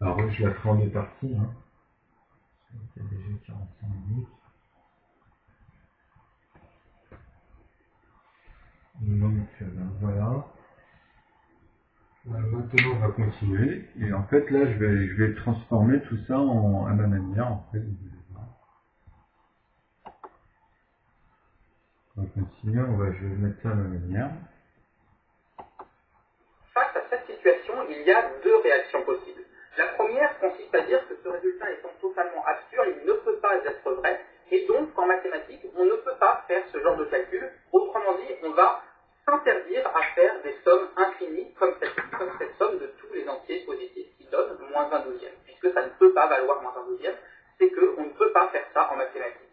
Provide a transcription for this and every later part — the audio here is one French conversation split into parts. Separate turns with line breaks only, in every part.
Alors je la ferai en deux parties. Hein. C'est déjà 45 minutes. Donc voilà. Maintenant on va continuer. Et en fait là je vais transformer tout ça à ma manière. En fait. On va continuer, je vais mettre ça à ma manière.
Face à cette situation, il y a deux réactions possibles. La première consiste à dire que ce résultat étant totalement absurde, il ne peut pas être vrai, et donc qu'en mathématiques, on ne peut pas faire ce genre de calcul. Autrement dit, on va s'interdire à faire des sommes infinies comme cette somme de tous les entiers positifs qui donne moins un douzième. Puisque ça ne peut pas valoir moins un douzième, c'est qu'on ne peut pas faire ça en mathématiques.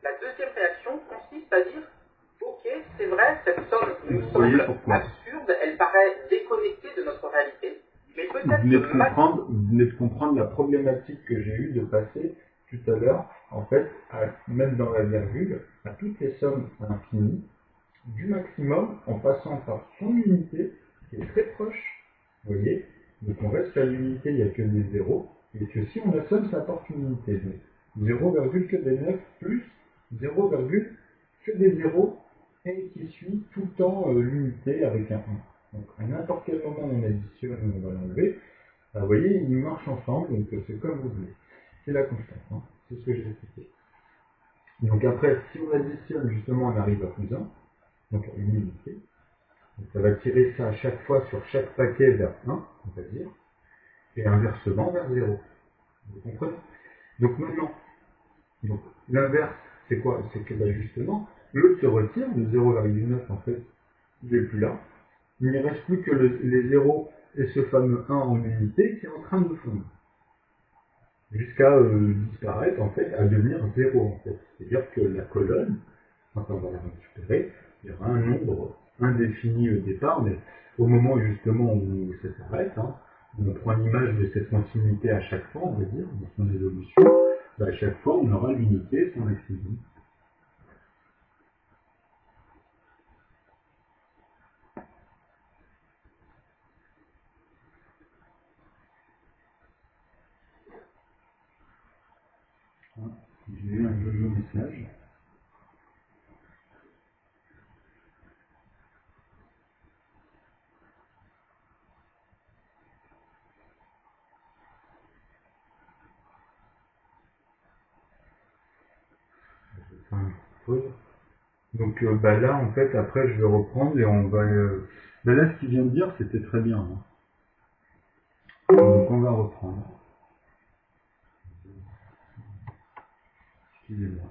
La deuxième réaction consiste à dire ok, c'est vrai, cette somme nous semble absurde, elle paraît déconnectée de notre réalité, mais peut-être
vous venez de comprendre la problématique que j'ai eue de passer tout à l'heure, en fait, à mettre dans la virgule, à toutes les sommes infinies, du maximum, en passant par son unité, qui est très proche, vous voyez, donc on reste à l'unité, il n'y a que des zéros, et que si on assomme, ça apporte une unité, donc 0, que des 9 plus 0, que des zéros, et qui suit tout le temps l'unité avec un 1. Donc à n'importe quel moment on additionne, on va l'enlever. Vous voyez, ils marchent ensemble, donc c'est comme vous voulez. C'est la constante, hein. C'est ce que j'ai expliqué. Donc après, si on additionne, justement, on arrive à plus 1, donc à une unité. Donc ça va tirer ça à chaque fois sur chaque paquet vers 1, on va dire, et inversement vers 0. Vous comprenez? Donc maintenant, l'inverse, c'est quoi? C'est que justement, l'autre se retire, le 0,9 en fait, il n'est plus là. Il ne reste plus que les zéros et ce fameux 1 en unité qui est en train de fondre. Jusqu'à disparaître en fait, à devenir 0 en fait. C'est-à-dire que la colonne, quand on va la récupérer, il y aura un nombre indéfini au départ, mais au moment justement où ça s'arrête, hein, on prend l'image de cette continuité à chaque fois, on va dire, dans son évolution, à chaque fois on aura l'unité, son maximum. J'ai eu un joli message. Donc là, en fait, après, je vais reprendre et on va... là, ce qu'il vient de dire, c'était très bien. Hein. Donc, on va reprendre. Excusez-moi.